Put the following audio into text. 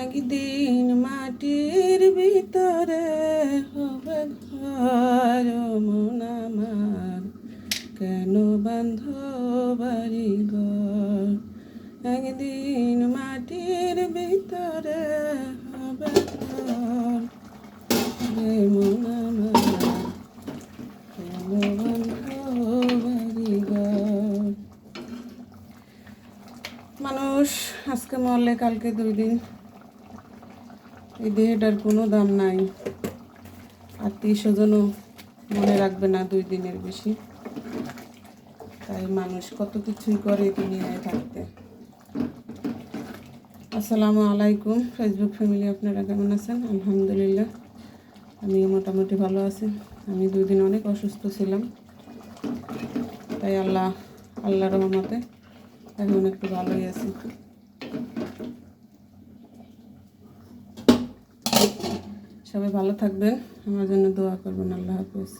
একদিন মাটির ভিতরে হবে ঘর মন আমার, কেন বাঁধ বাড়ি ঘর। একদিন মাটির ভিতরে হবে ঘর রে মন আমার, কেন বাঁধ বাড়ি ঘর। মানুষ আজকে মরলে কালকে 2 দিন, এই দেহটার কোনো দাম নাই। আত্মীয় স্বজনও মনে রাখবে না 2 দিনের বেশি। তাই মানুষ কত কিছুই করে দুনিয়ায় থাকতে। আসসালামু আলাইকুম ফেসবুক ফ্যামিলি, আপনারা কেমন আছেন? আলহামদুলিল্লাহ আমিও মোটামুটি ভালো আছি। আমি 2 দিন অনেক অসুস্থ ছিলাম, তাই আল্লাহর রহমতে এখন একটু ভালোই আছি। সবাই ভালো থাকবেন, আমার জন্য দোয়া করবেন। আল্লাহ হাফেজ।